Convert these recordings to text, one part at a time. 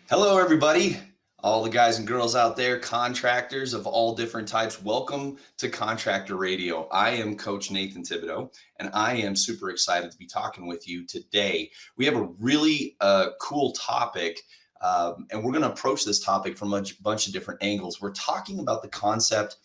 Hello, everybody. All the guys and girls out there, contractors of all different types, welcome to Contractor Radio. I am Coach Nathan Thibodeau, and I am super excited to be talking with you today. We have a really cool topic, and we're going to approach this topic from a bunch of different angles. We're talking about the concept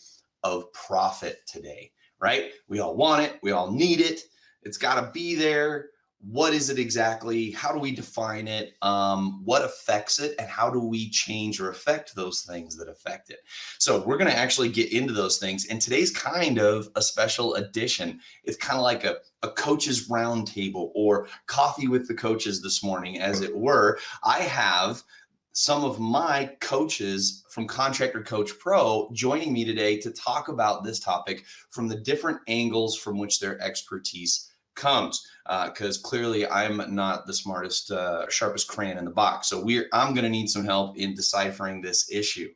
of profit today, right? We all want it. We all need it. It's got to be there. What is it exactly? How do we define it? What affects it? And how do we change or affect those things that affect it? So we're going to actually get into those things. And today's kind of a special edition. It's kind of like a coach's roundtable or coffee with the coaches this morning, as it were. I have some of my coaches from Contractor Coach Pro joining me today to talk about this topic from the different angles from which their expertise comes, because clearly I'm not the smartest, sharpest crayon in the box. So I'm going to need some help in deciphering this issue.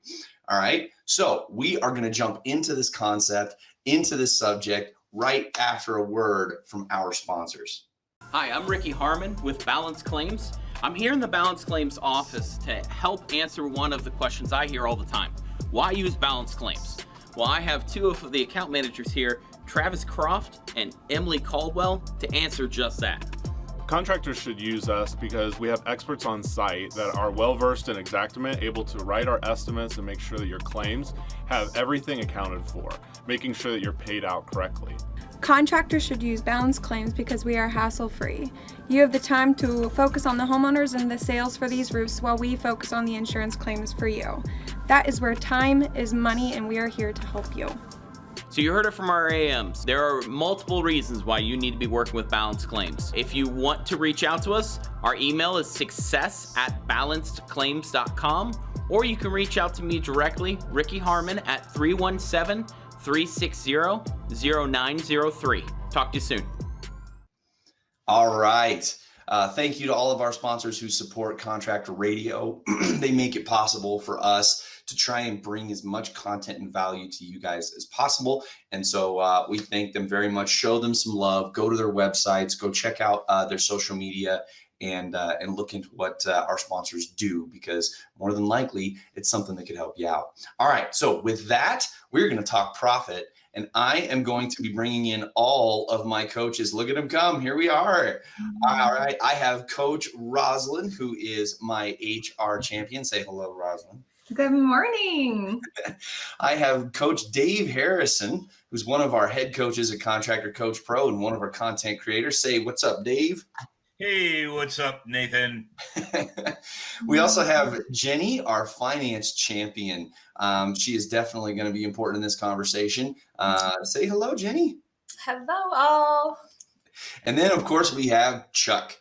All right. So we are going to jump into this concept, into this subject right after a word from our sponsors. Hi, I'm Ricky Harmon with Balance Claims. I'm here in the Balance Claims office to help answer one of the questions I hear all the time. Why use Balance Claims? Well, I have two of the account managers here, Travis Croft and Emily Caldwell, to answer just that. Contractors should use us because we have experts on site that are well-versed in Xactimate, able to write our estimates and make sure that your claims have everything accounted for, making sure that you're paid out correctly. Contractors should use Balance Claims because we are hassle-free. You have the time to focus on the homeowners and the sales for these roofs while we focus on the insurance claims for you. That is where time is money, and we are here to help you. So you heard it from our AMs. There are multiple reasons why you need to be working with Balance Claims. If you want to reach out to us, our email is success@balancedclaims.com, or you can reach out to me directly, Ricky Harmon, at 317-360-0903. Talk to you soon. All right. Thank you to all of our sponsors who support Contractor Radio. They make it possible for us to try and bring as much content and value to you guys as possible. And so we thank them very much. Show them some love. Go to their websites. Go check out their social media and look into what our sponsors do, because more than likely it's something that could help you out. All right. So with that, we're going to talk profit. And I am going to be bringing in all of my coaches. Look at them come. Here we are. All right. I have Coach Rosalind, who is my HR champion. Say hello, Rosalind. Good morning. I have Coach Dave Harrison, who's one of our head coaches at Contractor Coach Pro and one of our content creators. Say, what's up, Dave? Hey, what's up, Nathan? We also have Jenny, our finance champion. She is definitely going to be important in this conversation. Say hello, Jenny. Hello, all. And then, of course, we have Chuck.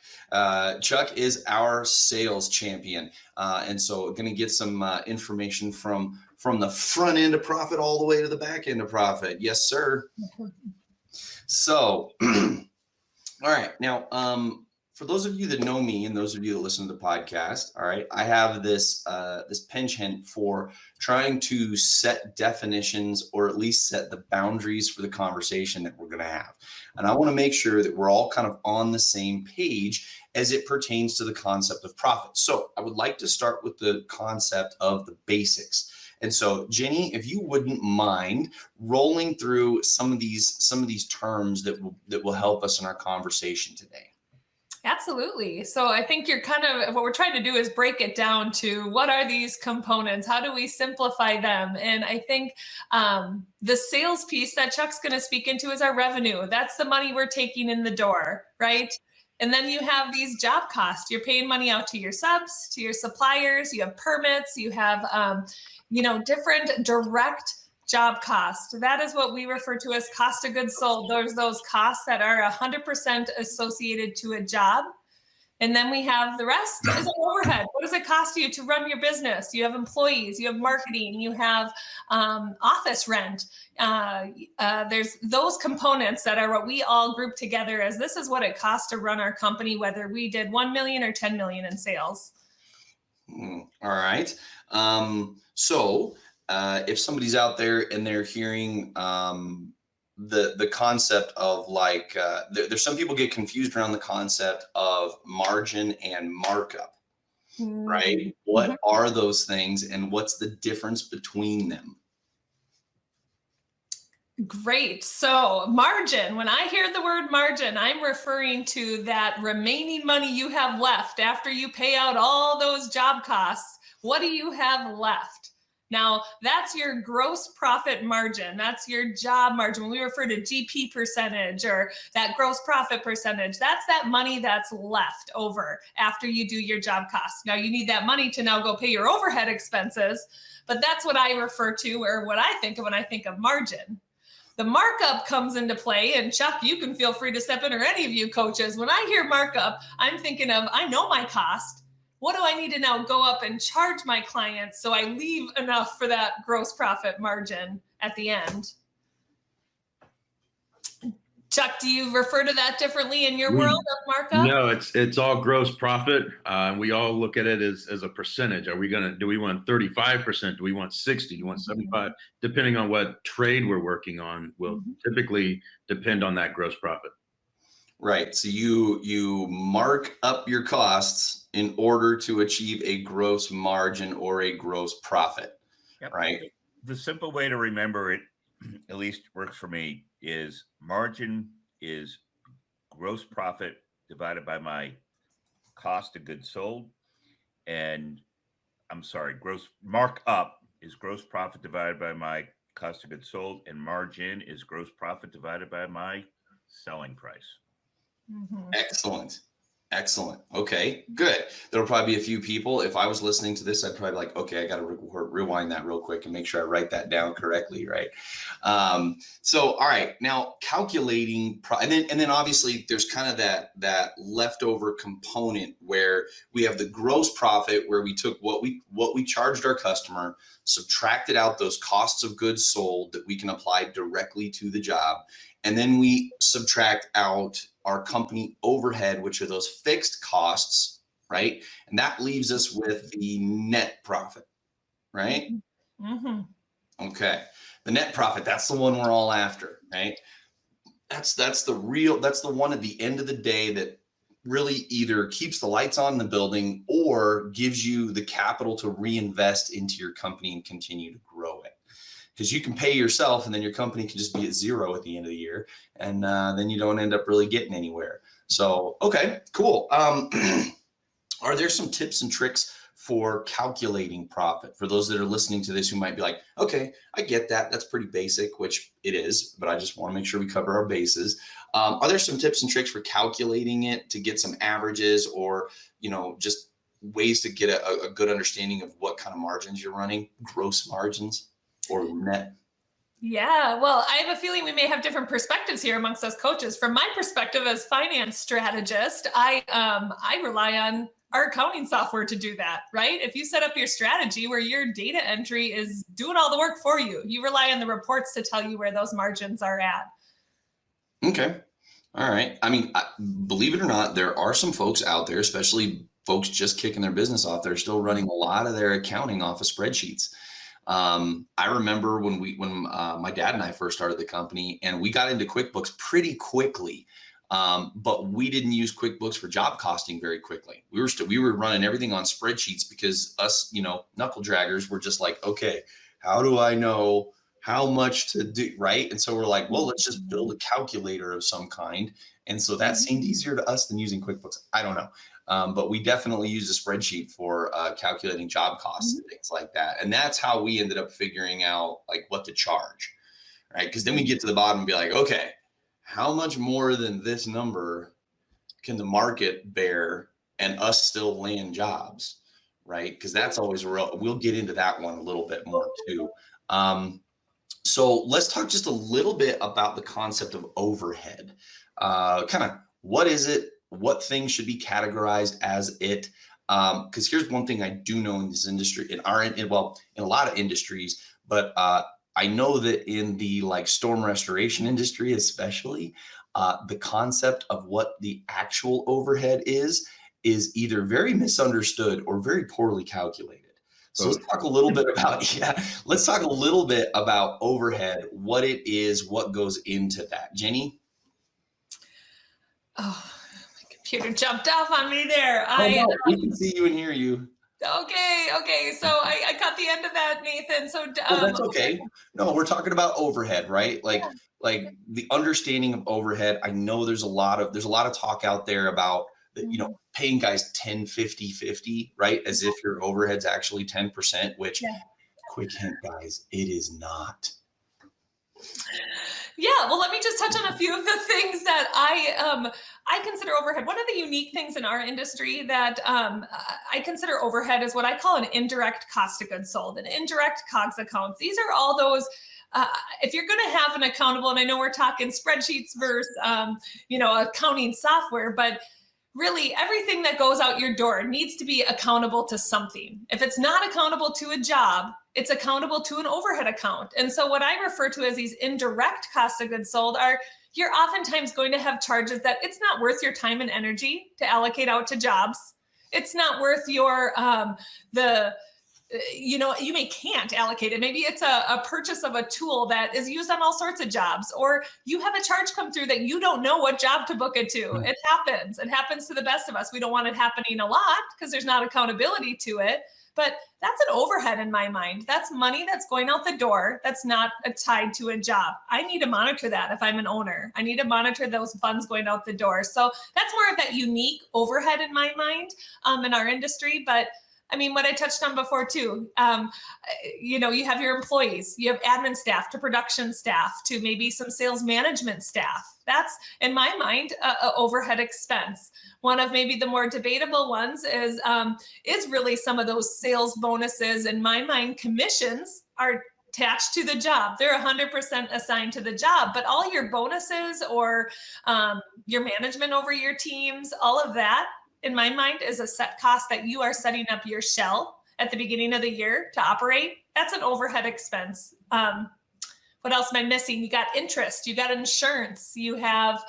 Chuck is our sales champion. And so going to get some information from the front end of profit all the way to the back end of profit. Yes, sir. So, all right. Now, for those of you that know me and those of you that listen to the podcast, all right, I have this penchant for trying to set definitions, or at least set the boundaries for the conversation that we're going to have. And I want to make sure that we're all kind of on the same page as it pertains to the concept of profit. So I would like to start with the concept of the basics. And so, Jenny, if you wouldn't mind rolling through some of these terms that will help us in our conversation today. Absolutely. So I think you're kind of, what we're trying to do is break it down to what are these components? How do we simplify them? And I think the sales piece that Chuck's going to speak into is our revenue. That's the money we're taking in the door, right? And then you have these job costs. You're paying money out to your subs, to your suppliers. You have permits. You have, different direct job cost. That is what we refer to as cost of goods sold. Those costs that are 100% associated to a job. And then we have the rest is an overhead. What does it cost you to run your business? You have employees, you have marketing, you have office rent. There's those components that are what we all group together as this is what it costs to run our company, whether we did 1 million or 10 million in sales. All right. So if somebody's out there and they're hearing the concept of there's some people get confused around the concept of margin and markup. right? What are those things and what's the difference between them? Great. So margin, when I hear the word margin, I'm referring to that remaining money you have left after you pay out all those job costs. What do you have left? Now, that's your gross profit margin. That's your job margin. When we refer to GP percentage or that gross profit percentage, that's that money that's left over after you do your job costs. Now, you need that money to now go pay your overhead expenses, but that's what I refer to, or what I think of when I think of margin. The markup comes into play, and Chuck, you can feel free to step in, or any of you coaches. When I hear markup, I'm thinking of, I know my cost. What do I need to now go up and charge my clients so I leave enough for that gross profit margin at the end? Chuck, do you refer to that differently in your world of markup? No, it's all gross profit. We all look at it as a percentage. Do we want 35%? Do we want 60? Do you want 75? Depending on what trade we're working on will typically depend on that gross profit. Right. So you mark up your costs in order to achieve a gross margin or a gross profit. Yep. Right. The simple way to remember it, at least works for me, is margin is gross profit divided by my cost of goods sold. And gross markup is gross profit divided by my cost of goods sold, and margin is gross profit divided by my selling price. Excellent. Excellent. Okay, good. There'll probably be a few people. If I was listening to this, I'd probably be like, okay, I got to rewind that real quick and make sure I write that down correctly. Right. So, all right, now calculating, and then obviously there's kind of that leftover component where we have the gross profit, where we took what we charged our customer, subtracted out those costs of goods sold that we can apply directly to the job. And then we subtract out our company overhead, which are those fixed costs, right? And that leaves us with the net profit, right? Okay. The net profit, that's the one we're all after, right? That's the one at the end of the day that really either keeps the lights on in the building or gives you the capital to reinvest into your company and continue to grow it. Because you can pay yourself and then your company can just be at zero at the end of the year. And then you don't end up really getting anywhere. So, okay, cool. Are there some tips and tricks for calculating profit for those that are listening to this who might be like, okay, I get that. That's pretty basic, which it is, but I just want to make sure we cover our bases. Are there some tips and tricks for calculating it to get some averages, or, just ways to get a good understanding of what kind of margins you're running, gross margins or net? Yeah, well, I have a feeling we may have different perspectives here amongst us coaches. From my perspective as finance strategist, I rely on our accounting software to do that, right? If you set up your strategy where your data entry is doing all the work for you, you rely on the reports to tell you where those margins are at. Okay. All right. I mean, believe it or not, there are some folks out there, especially folks just kicking their business off, they're still running a lot of their accounting off of spreadsheets. I remember when my dad and I first started the company, and we got into QuickBooks pretty quickly. But we didn't use QuickBooks for job costing very quickly. We were running everything on spreadsheets because us, knuckle draggers were just like, okay, how do I know how much to do, right? And so we're like, well, let's just build a calculator of some kind. And so that seemed easier to us than using QuickBooks. I don't know. But we definitely used a spreadsheet for calculating job costs and things like that. And that's how we ended up figuring out like what to charge, right? Because then we get to the bottom and be like, okay, how much more than this number can the market bear and us still land jobs, right? Because that's always we'll get into that one a little bit more too. So let's talk just a little bit about the concept of overhead. Kind of what is it? What things should be categorized as it? Because here's one thing I do know in this industry, in a lot of industries, but I know that in the storm restoration industry, especially, the concept of what the actual overhead is either very misunderstood or very poorly calculated. So let's talk a little bit about overhead, what it is, what goes into that. Jenny? Oh, my Computer jumped off on me there. No, we can see you and hear you. Okay. So I caught the end of that, Nathan. So Well, that's okay. No, we're talking about overhead, right? Like, Yeah. like the understanding of overhead. I know there's a lot of talk out there about paying guys 10, 50, 50, right? As if your overhead's actually 10%, which quick hint, guys, it is not. Yeah, well, let me just touch on a few of the things that I consider overhead. One of the unique things in our industry that I consider overhead is what I call an indirect cost of goods sold, an indirect COGS accounts. These are all those. If you're going to have an accountable, and I know we're talking spreadsheets versus accounting software, but really everything that goes out your door needs to be accountable to something. If it's not accountable to a job, it's accountable to an overhead account. And so what I refer to as these indirect costs of goods sold are, you're oftentimes going to have charges that it's not worth your time and energy to allocate out to jobs. It's not worth your, you can't allocate it. Maybe it's a purchase of a tool that is used on all sorts of jobs, or you have a charge come through that you don't know what job to book it to. It happens. It happens to the best of us. We don't want it happening a lot because there's not accountability to it. But that's an overhead in my mind. That's money that's going out the door that's not tied to a job. I need to monitor that if I'm an owner. I need to monitor those funds going out the door. So that's more of that unique overhead in my mind in our industry. But I mean, what I touched on before too, you have your employees, you have admin staff to production staff to maybe some sales management staff. That's, in my mind, a overhead expense. One of maybe the more debatable ones is really some of those sales bonuses. In my mind, commissions are attached to the job. They're 100% assigned to the job, but all your bonuses or your management over your teams, all of that, in my mind, is a set cost that you are setting up your shell at the beginning of the year to operate. That's an overhead expense. What else am I missing? You got interest, you got insurance, you have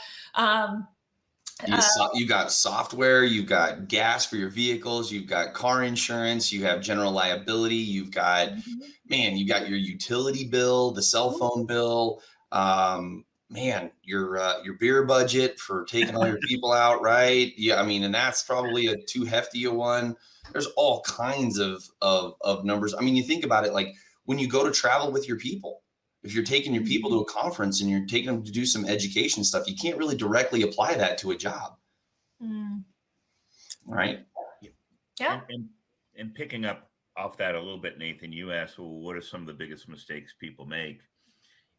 you got software, you've got gas for your vehicles, you've got car insurance, you have general liability, you've got, you got your utility bill, the cell phone bill, your beer budget for taking all your people out, right? Yeah, I mean, and that's probably a too hefty a one. There's all kinds of numbers. I mean, you think about it, like when you go to travel with your people, if you're taking your people to a conference and you're taking them to do some education stuff, you can't really directly apply that to a job. Right? Yeah. And picking up off that a little bit, Nathan, you asked, well, what are some of the biggest mistakes people make?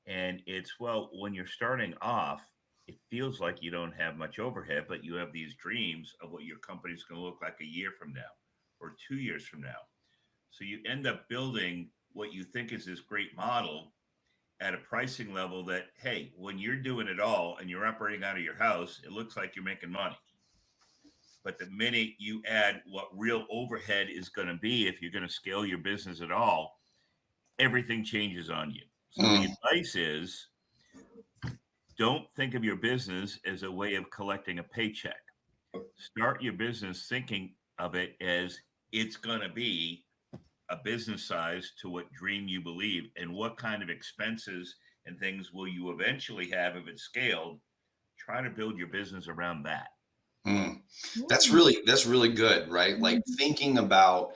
And it's, well, when you're starting off, it feels like you don't have much overhead, but you have these dreams of what your company's going to look like a year from now or 2 years from now. So you end up building what you think is this great model at a pricing level that, hey, when you're doing it all and you're operating out of your house, it looks like you're making money. But the minute you add what real overhead is going to be, if you're going to scale your business at all, everything changes on you. So the advice is, don't think of your business as a way of collecting a paycheck. Start your business thinking of it as it's going to be a business size to what dream you believe, and what kind of expenses and things will you eventually have if it's scaled. Try to build your business around that. That's really good, right? Like thinking about,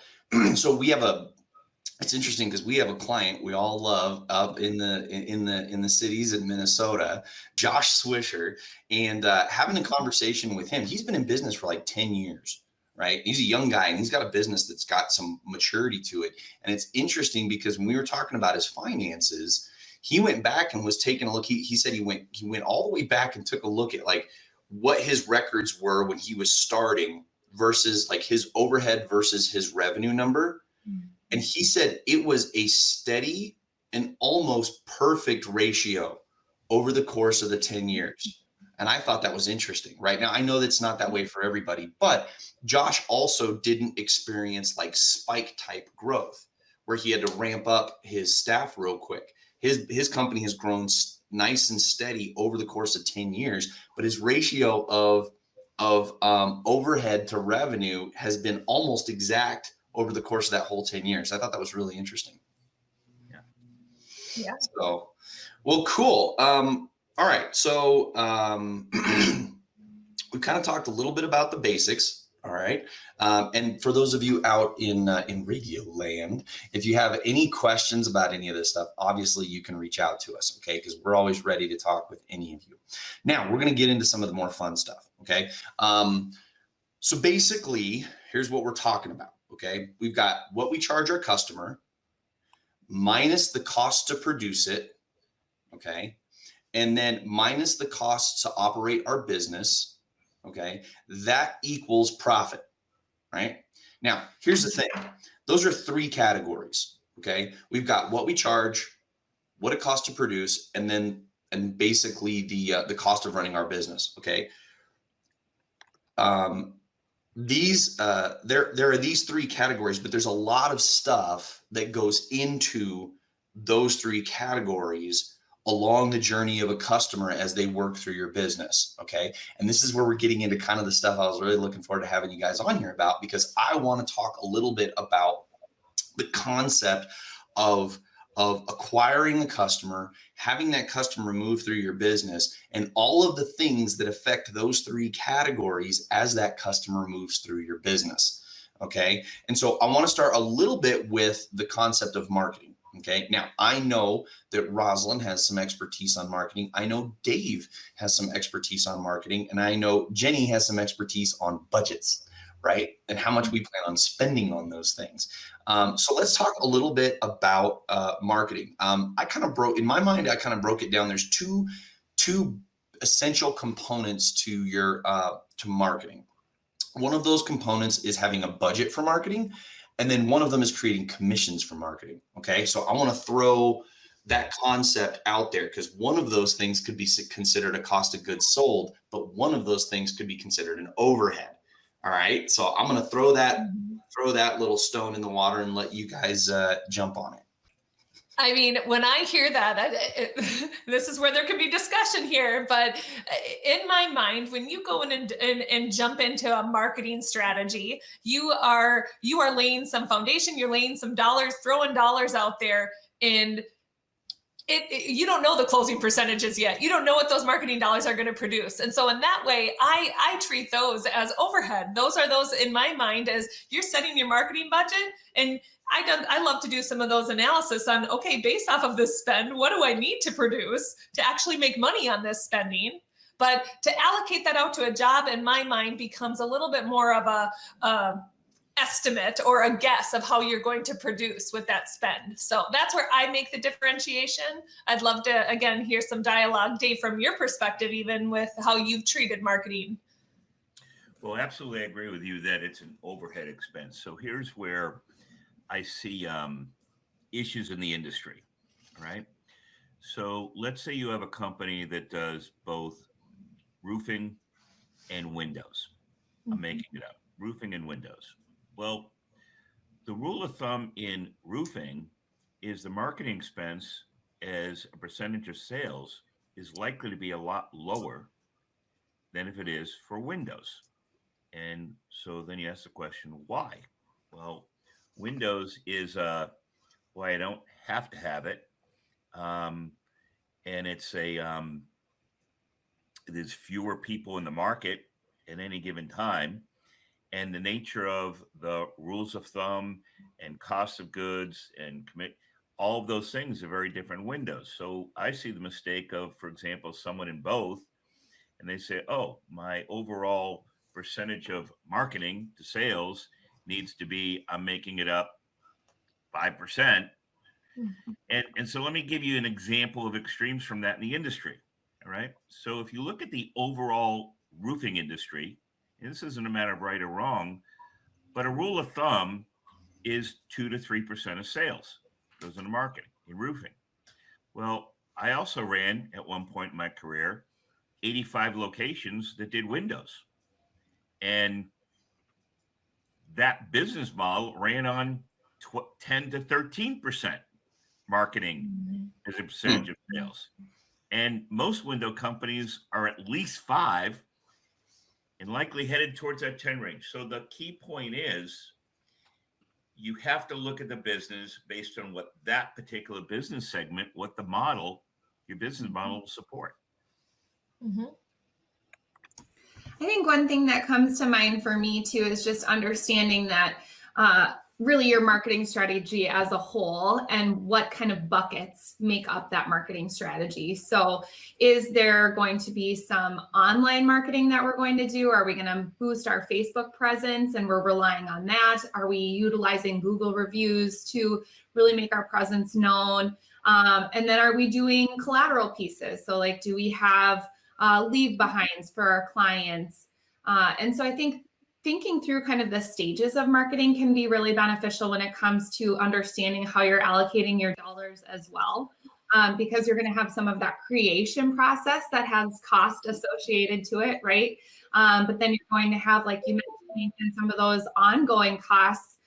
so it's interesting because we have a client we all love up in the cities in Minnesota, Josh Swisher, and having a conversation with him. He's been in business for like 10 years, right? He's a young guy and he's got a business that's got some maturity to it. And it's interesting because when we were talking about his finances, he went back and was taking a look. He said he went all the way back and took a look at like what his records were when he was starting versus like his overhead versus his revenue number. And he said it was a steady and almost perfect ratio over the course of the 10 years. And I thought that was interesting. Right now, I know that's not that way for everybody, but Josh also didn't experience like spike type growth where he had to ramp up his staff real quick. His company has grown nice and steady over the course of 10 years, but his ratio of overhead to revenue has been almost exact over the course of that whole 10 years. I thought that was really interesting. Yeah. So, well, cool. All right. So we've kind of talked a little bit about the basics. All right. And for those of you out in radio land, if you have any questions about any of this stuff, obviously you can reach out to us. Okay. Because we're always ready to talk with any of you. Now we're going to get into some of the more fun stuff. Okay. So basically, here's what we're talking about. Okay. We've got what we charge our customer minus the cost to produce it. Okay. And then minus the cost to operate our business. Okay, that equals profit, right? Now, here's the thing. Those are three categories, okay? We've got what we charge, what it costs to produce, and basically the cost of running our business, okay? There are these three categories, but there's a lot of stuff that goes into those three categories along the journey of a customer as they work through your business. Okay. And this is where we're getting into kind of the stuff I was really looking forward to having you guys on here about, because I want to talk a little bit about the concept of acquiring a customer, having that customer move through your business, and all of the things that affect those three categories as that customer moves through your business. Okay. And so I want to start a little bit with the concept of marketing. Okay. Now I know that Rosalind has some expertise on marketing. I know Dave has some expertise on marketing, and I know Jenny has some expertise on budgets, right? And how much we plan on spending on those things. So let's talk a little bit about marketing. In my mind, I kind of broke it down. There's two essential components to your to marketing. One of those components is having a budget for marketing. And then one of them is creating commissions for marketing. Okay. So I want to throw that concept out there, because one of those things could be considered a cost of goods sold, but one of those things could be considered an overhead. All right. So I'm going to throw that little stone in the water and let you guys jump on it. I mean, when I hear that, this is where there could be discussion here, but in my mind, when you go in and jump into a marketing strategy, you are laying some foundation, you're laying some dollars, throwing dollars out there, and you don't know the closing percentages yet. You don't know what those marketing dollars are going to produce. And so in that way, I treat those as overhead. Those in my mind as you're setting your marketing budget, and I love to do some of those analysis on, okay, based off of this spend, what do I need to produce to actually make money on this spending? But to allocate that out to a job, in my mind, becomes a little bit more of a estimate or a guess of how you're going to produce with that spend. So that's where I make the differentiation. I'd love to, again, hear some dialogue, Dave, from your perspective, even with how you've treated marketing. Well, absolutely. I agree with you that it's an overhead expense. So here's where I see issues in the industry, right? So let's say you have a company that does both roofing and windows. I'm making it up, roofing and windows. Well, the rule of thumb in roofing is the marketing expense as a percentage of sales is likely to be a lot lower than if it is for windows. And so then you ask the question, why? Well, windows is why I don't have to have it. And it's there's fewer people in the market at any given time. And the nature of the rules of thumb and cost of goods and all of those things are very different windows. So I see the mistake of, for example, someone in both, and they say, oh, my overall percentage of marketing to sales needs to be, I'm making it up 5%. And so let me give you an example of extremes from that in the industry. All right. So if you look at the overall roofing industry, and this isn't a matter of right or wrong, but a rule of thumb is 2 to 3% of sales goes into marketing in roofing. Well, I also ran at one point in my career 85 locations that did windows. And that business model ran on 10 to 13% marketing as a percentage of sales. And most window companies are at least 5 and likely headed towards that 10 range. So the key point is you have to look at the business based on what that particular business segment, what the model, your business model will support. I think one thing that comes to mind for me too is just understanding that really your marketing strategy as a whole and what kind of buckets make up that marketing strategy. So is there going to be some online marketing that we're going to do? Are we going to boost our Facebook presence and we're relying on that? Are we utilizing Google reviews to really make our presence known? And then are we doing collateral pieces? So like, do we have leave behinds for our clients? And so I think thinking through kind of the stages of marketing can be really beneficial when it comes to understanding how you're allocating your dollars as well, because you're going to have some of that creation process that has cost associated to it, right? But then you're going to have, like you mentioned, some of those ongoing costs.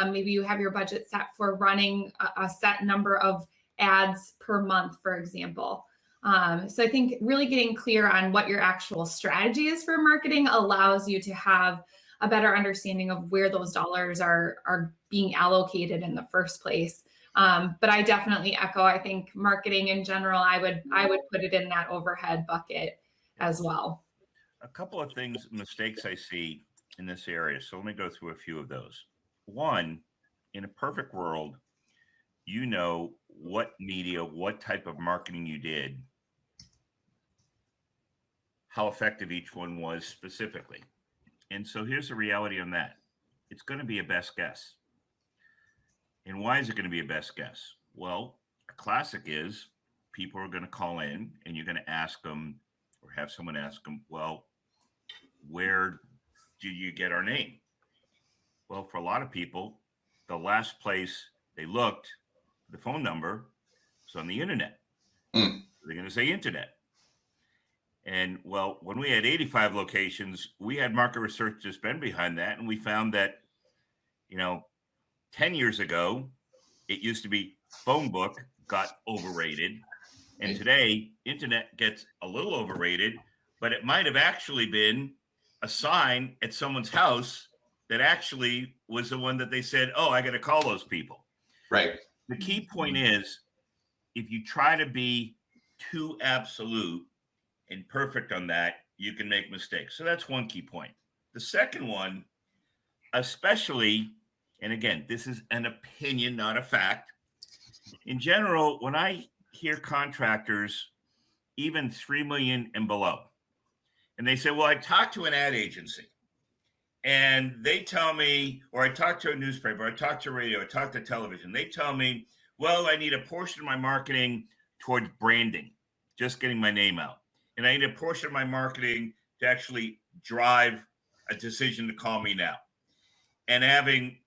Maybe you have your budget set for running a set number of ads per month, for example. So I think really getting clear on what your actual strategy is for marketing allows you to have a better understanding of where those dollars are being allocated in the first place. But I definitely echo, I think marketing in general, I would put it in that overhead bucket as well. A couple of things, mistakes I see in this area. So let me go through a few of those. One, in a perfect world, you know what media, what type of marketing you did, how effective each one was specifically. And so here's the reality on that. It's going to be a best guess. And why is it going to be a best guess? Well, a classic is people are going to call in and you're going to ask them or have someone ask them, well, where did you get our name? Well, for a lot of people, the last place they looked, the phone number was on the internet. They're going to say internet. And well, when we had 85 locations, we had market research to spend behind that. And we found that, 10 years ago, it used to be phone book got overrated. And today, internet gets a little overrated, but it might have actually been a sign at someone's house that actually was the one that they said, oh, I got to call those people. Right. The key point is, if you try to be too absolute and perfect on that, you can make mistakes. So that's one key point. The second one, especially, and again, this is an opinion, not a fact. In general, when I hear contractors, even 3 million and below, and they say, well, I talked to an ad agency and they tell me, or I talked to a newspaper, I talked to radio, I talked to television. They tell me, well, I need a portion of my marketing towards branding, just getting my name out. And I need a portion of my marketing to actually drive a decision to call me now. And having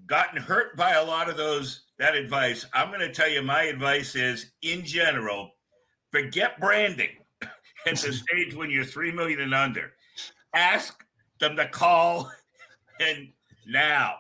gotten hurt by a lot of that advice, I'm going to tell you my advice is, in general, forget branding at the stage when you're 3 million and under. Ask them to call and now.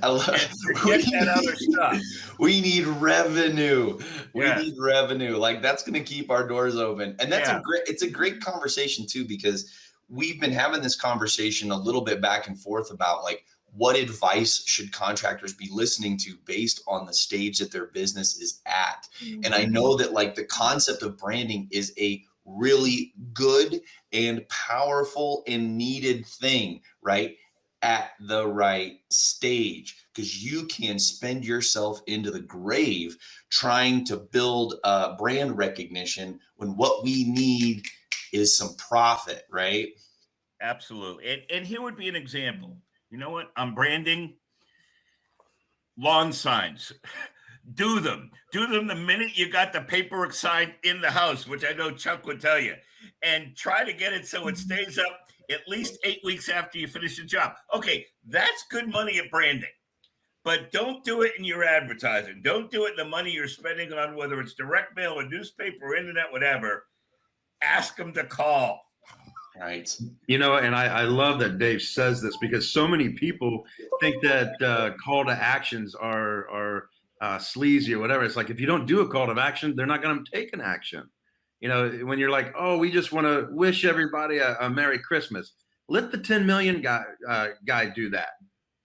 I love forget that other stuff. We need revenue. Yeah. We need revenue. Like, that's going to keep our doors open. And that's Yeah. it's a great conversation too, because we've been having this conversation a little bit back and forth about, like, what advice should contractors be listening to based on the stage that their business is at. And I know that, like, the concept of branding is a really good and powerful and needed thing, right? At the right stage, because you can spend yourself into the grave trying to build brand recognition when what we need is some profit, right? Absolutely. And here would be an example. You know what? I'm branding lawn signs. Do them the minute you got the paperwork sign in the house, which I know Chuck would tell you, and try to get it so it stays up at least 8 weeks after you finish the job. Okay, that's good money at branding, but don't do it in your advertising. Don't do it in the money you're spending on, whether it's direct mail or newspaper or internet, whatever. Ask them to call. Right. And I love that Dave says this, because so many people think that call to actions are sleazy or whatever. It's like, if you don't do a call to action, they're not going to take an action. When you're like, oh, we just want to wish everybody a Merry Christmas. Let the 10 million guy do that.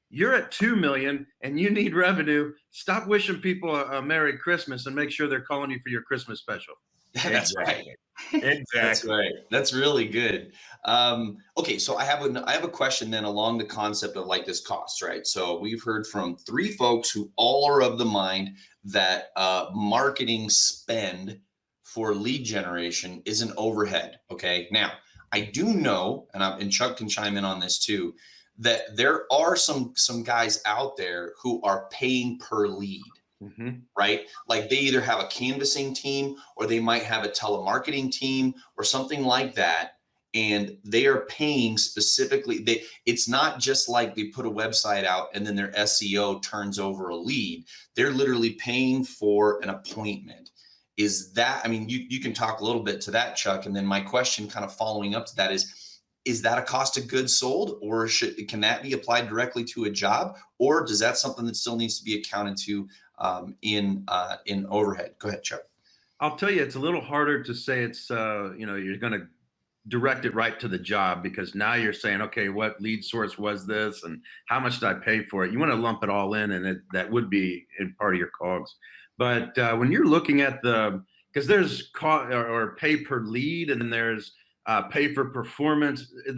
You're at 2 million and you need revenue. Stop wishing people a Merry Christmas and make sure they're calling you for your Christmas special. That's right. Exactly. That's right. That's really good. Okay, so I have a question then along the concept of like this cost, right? So we've heard from 3 folks who all are of the mind that marketing spend for lead generation is an overhead. Okay, now I do know, and Chuck can chime in on this too, that there are some guys out there who are paying per lead. Mm-hmm. Right? Like they either have a canvassing team or they might have a telemarketing team or something like that. And they are paying specifically. It's not just like they put a website out and then their SEO turns over a lead. They're literally paying for an appointment. Is that, I mean, you can talk a little bit to that, Chuck. And then my question kind of following up to that is that a cost of goods sold, or can that be applied directly to a job, or does that something that still needs to be accounted to in overhead? Go ahead, Chuck. I'll tell you, it's a little harder to say it's, you're going to direct it right to the job, because now you're saying, okay, what lead source was this and how much did I pay for it? You want to lump it all in, and that would be in part of your COGS. But when you're looking at because there's or pay per lead, and then there's pay for performance. I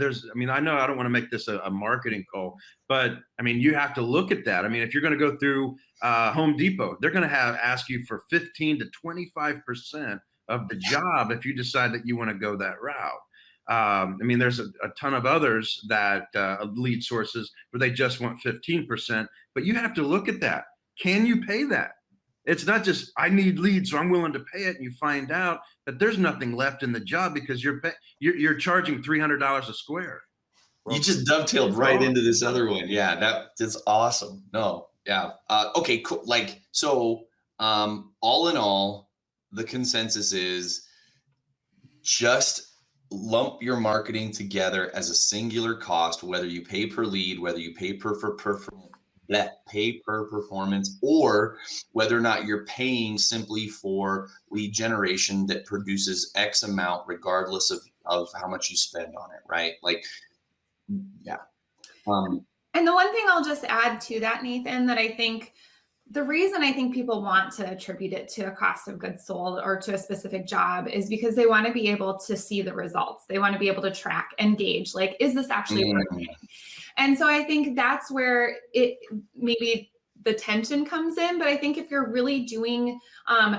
know I don't want to make this a marketing call, but I mean, you have to look at that. I mean, if you're going to go through Home Depot, they're going to ask you for 15 to 25% of the job if you decide that you want to go that route. I mean, there's a ton of others that lead sources where they just want 15%, but you have to look at that. Can you pay that? It's not just, I need leads, so I'm willing to pay it. And you find out that there's nothing left in the job because you're charging $300 a square. You just dovetailed right into this other one. Yeah, that's awesome. No, yeah. Okay, cool. Like, so all in all, the consensus is just lump your marketing together as a singular cost, whether you pay per lead, whether you pay per performance, or whether or not you're paying simply for lead generation that produces X amount, regardless of how much you spend on it, right? Like, yeah. And the one thing I'll just add to that, Nathan, that I think the reason I think people want to attribute it to a cost of goods sold or to a specific job is because they want to be able to see the results. They want to be able to track and gauge, like, is this actually working? And so I think that's where maybe the tension comes in. But I think if you're really doing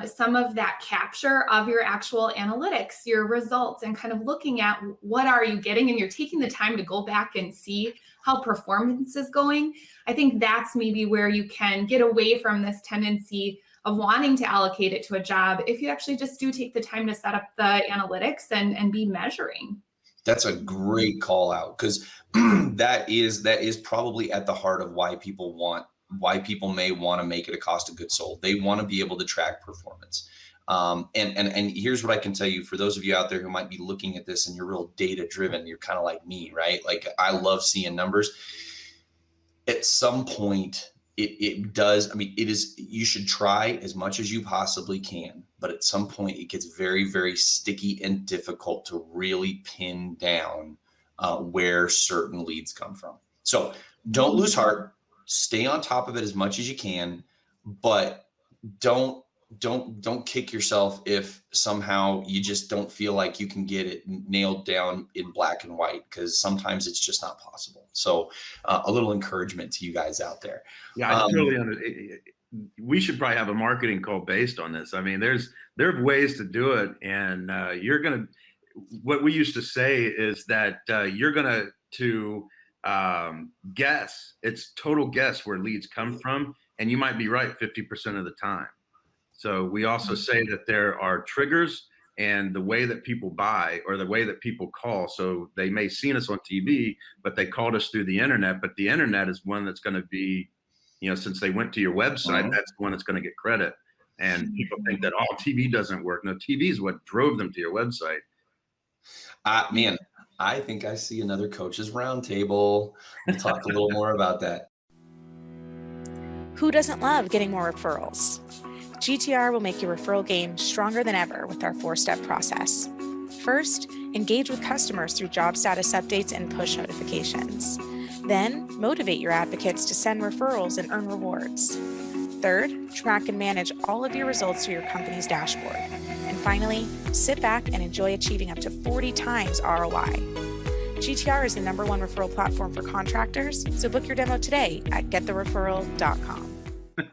some of that capture of your actual analytics, your results, and kind of looking at what are you getting, and you're taking the time to go back and see how performance is going, I think that's maybe where you can get away from this tendency of wanting to allocate it to a job if you actually just do take the time to set up the analytics and be measuring. That's a great call out, because that is probably at the heart of why people may want to make it a cost of goods sold. They want to be able to track performance. And here's what I can tell you for those of you out there who might be looking at this and you're real data driven, you're kind of like me, right? Like, I love seeing numbers. At some point, it does. I mean, you should try as much as you possibly can, but at some point it gets very, very sticky and difficult to really pin down where certain leads come from. So don't lose heart, stay on top of it as much as you can, but don't kick yourself if somehow you just don't feel like you can get it nailed down in black and white, because sometimes it's just not possible. So a little encouragement to you guys out there. Yeah, I totally understand. We should probably have a marketing call based on this. I mean, there are ways to do it, and what we used to say is that you're gonna guess. It's total guess where leads come from, and you might be right 50% of the time. So we also say that there are triggers and the way that people buy or the way that people call. So they may have seen us on TV, but they called us through the internet. But the internet is one that's going to be, since they went to your website, that's the one that's going to get credit. And people think that, TV doesn't work. No, TV is what drove them to your website. Man, I think I see another coach's roundtable. We'll talk a little more about that. Who doesn't love getting more referrals? GTR will make your referral game stronger than ever with our 4-step process. First, engage with customers through job status updates and push notifications. Then, motivate your advocates to send referrals and earn rewards. Third, track and manage all of your results through your company's dashboard. And finally, Sit back and enjoy achieving up to 40 times ROI. GTR is the #1 referral platform for contractors, so book your demo today at getthereferral.com.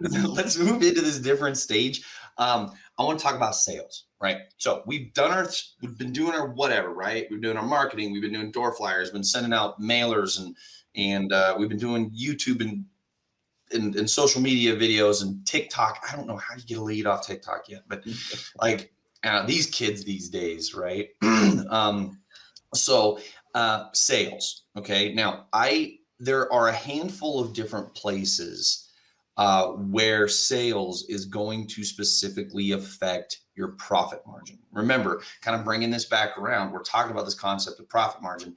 Let's move into this different stage. I want to talk about sales, right? So we've been doing our whatever, right? We've been doing our marketing, we've been doing door flyers, been sending out mailers, and we've been doing YouTube and social media videos and TikTok. I don't know how you get a lead off TikTok yet, but like these kids these days, right? Sales. Okay. Now there are a handful of different places where sales is going to specifically affect your profit margin. Remember, kind of bringing this back around, we're talking about this concept of profit margin.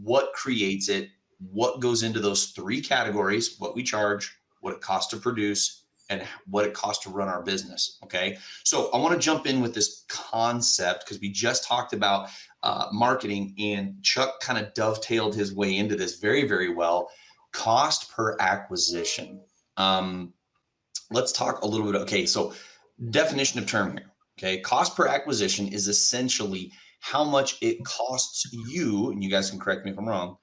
What creates it? What goes into those 3 categories? What we charge, what it costs to produce, and what it costs to run our business. Okay. So I want to jump in with this concept because we just talked about marketing, and Chuck kind of dovetailed his way into this very, very well. Cost per acquisition. Let's talk a little bit. Okay. So definition of term here. Okay. Cost per acquisition is essentially how much it costs you, and you guys can correct me if I'm wrong,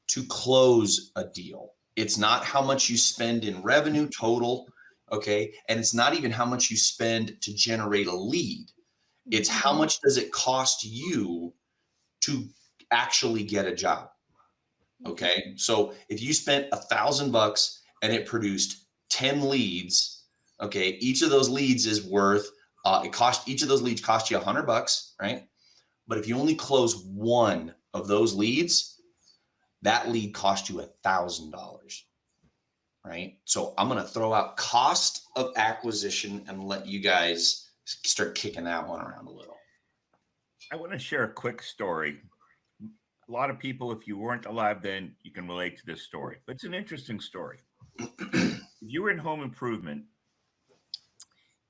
to close a deal. It's not how much you spend in revenue total. Okay. And it's not even how much you spend to generate a lead. It's how much does it cost you to actually get a job. Okay. So if you spent $1,000 and it produced 10 leads, okay, each of those leads is worth, each of those leads cost you $100, right? But if you only close one of those leads, that lead cost you $1,000, right? So I'm going to throw out cost of acquisition and let you guys start kicking that one around a little. I want to share a quick story. A lot of people, if you weren't alive then, you can relate to this story, but it's an interesting story. If you were in home improvement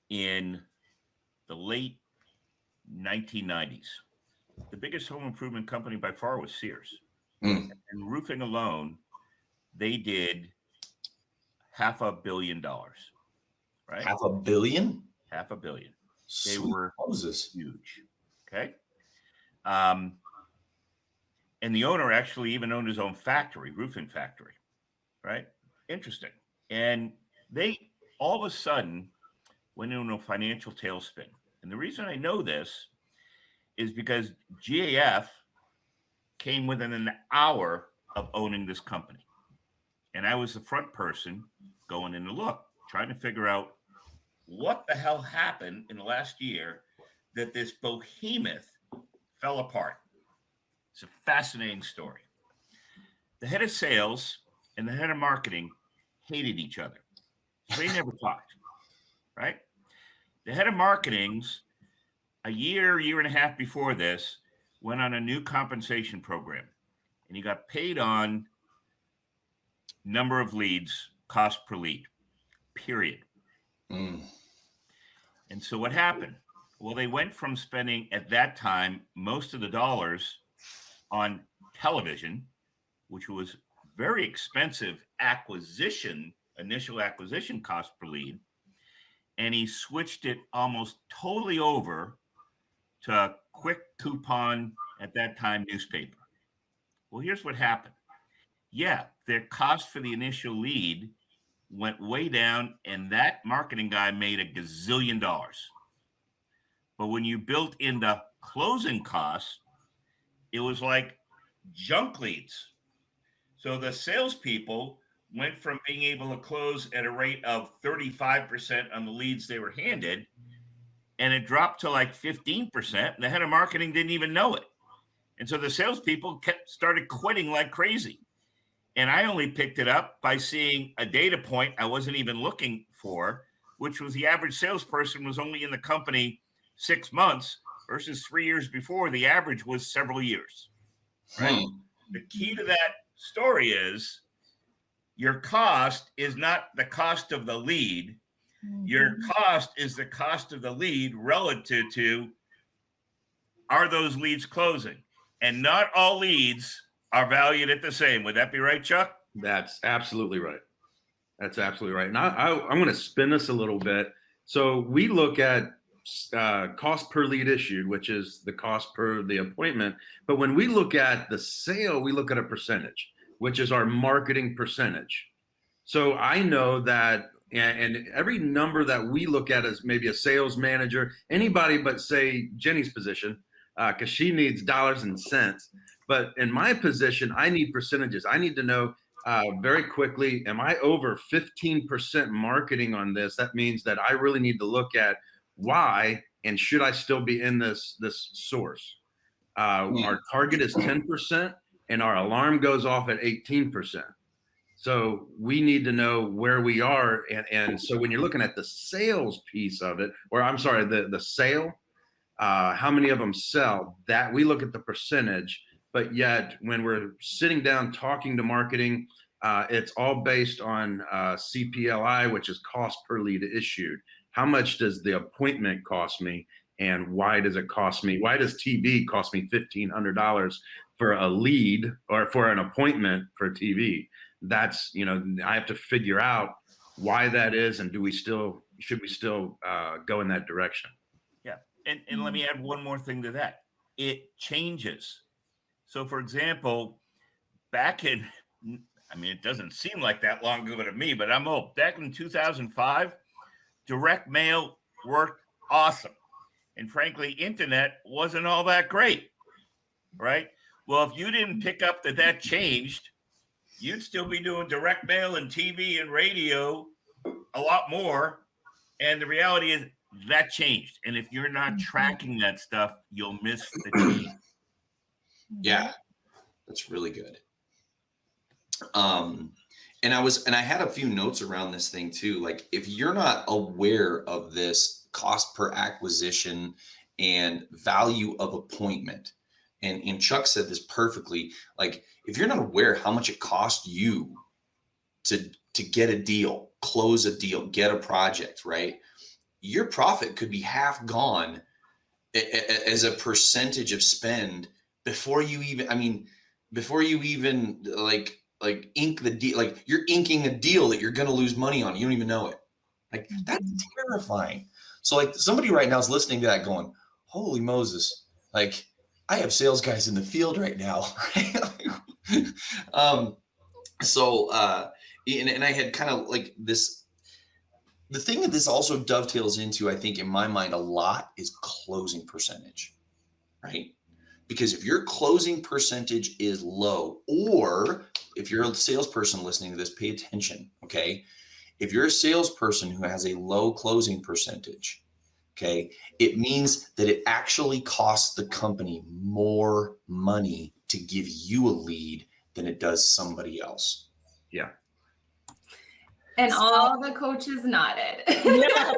in the late 1990s, the biggest home improvement company by far was Sears. And roofing alone, they did $500 million, right? $500 million? $500 million. They Sweet were Moses. huge. Okay. And the owner actually even owned his own factory, roofing factory, right? Interesting. And they all of a sudden went into a financial tailspin. And the reason I know this is because GAF came within an hour of owning this company. And I was the front person going in to look, trying to figure out what the hell happened in the last year that this behemoth fell apart. It's a fascinating story. The head of sales and the head of marketing hated each other. So they never talked, right? The head of marketing's a year and a half before this went on a new compensation program, and he got paid on number of leads, cost per lead, period. And so what happened? Well, they went from spending at that time most of the dollars on television, which was very expensive initial acquisition cost per lead, and he switched it almost totally over to a quick coupon at that time newspaper. Well, here's what happened. Yeah, their cost for the initial lead went way down, and that marketing guy made $1 gazillion. But when you built in the closing costs, it was like junk leads. So the salespeople went from being able to close at a rate of 35% on the leads they were handed, and it dropped to like 15%. And the head of marketing didn't even know it. And so the salespeople started quitting like crazy. And I only picked it up by seeing a data point I wasn't even looking for, which was the average salesperson was only in the company 6 months versus 3 years before. The average was several years, right? The key to that story is your cost is not the cost of the lead. Your cost is the cost of the lead relative to, are those leads closing? And not all leads are valued at the same. Would that be right, Chuck? That's absolutely right. That's absolutely right. And I'm going to spin this a little bit. So we look at cost per lead issued, which is the cost per the appointment. But when we look at the sale, we look at a percentage, which is our marketing percentage. So I know that, and every number that we look at as maybe a sales manager, anybody but say Jenny's position, because she needs dollars and cents. But in my position, I need percentages. I need to know very quickly, am I over 15% marketing on this? That means that I really need to look at why, and should I still be in this source? Our target is 10%, and our alarm goes off at 18%. So we need to know where we are. And so when you're looking at the sales piece of it, or I'm sorry, the sale, how many of them sell, that we look at the percentage. But yet when we're sitting down talking to marketing, it's all based on CPLI, which is cost per lead issued. How much does the appointment cost me? And why does it cost me? Why does TV cost me $1,500 for a lead or for an appointment for TV? That's, I have to figure out why that is, and should we still go in that direction? Yeah. And let me add one more thing to that. It changes. So for example, back in, it doesn't seem like that long ago to me, but I'm old. Back in 2005, direct mail worked awesome. And frankly, internet wasn't all that great, right? Well, if you didn't pick up that changed, you'd still be doing direct mail and TV and radio a lot more. And the reality is that changed. And if you're not tracking that stuff, you'll miss the change. Yeah, that's really good. And I had a few notes around this thing too. Like, if you're not aware of this cost per acquisition and value of appointment, and Chuck said this perfectly, like, if you're not aware how much it costs you to get a deal, close a deal, get a project, right? Your profit could be half gone as a percentage of spend before you even like ink the deal. Like, you're inking a deal that you're going to lose money on. You don't even know it. Like, that's terrifying. So like, somebody right now is listening to that going, holy Moses, like, I have sales guys in the field right now. Right? And I had kind of like this, the thing that this also dovetails into, I think, in my mind a lot, is closing percentage, right? Because if your closing percentage is low, or if you're a salesperson listening to this, pay attention, okay? If you're a salesperson who has a low closing percentage, okay, it means that it actually costs the company more money to give you a lead than it does somebody else. Yeah. And all the coaches nodded. Yes.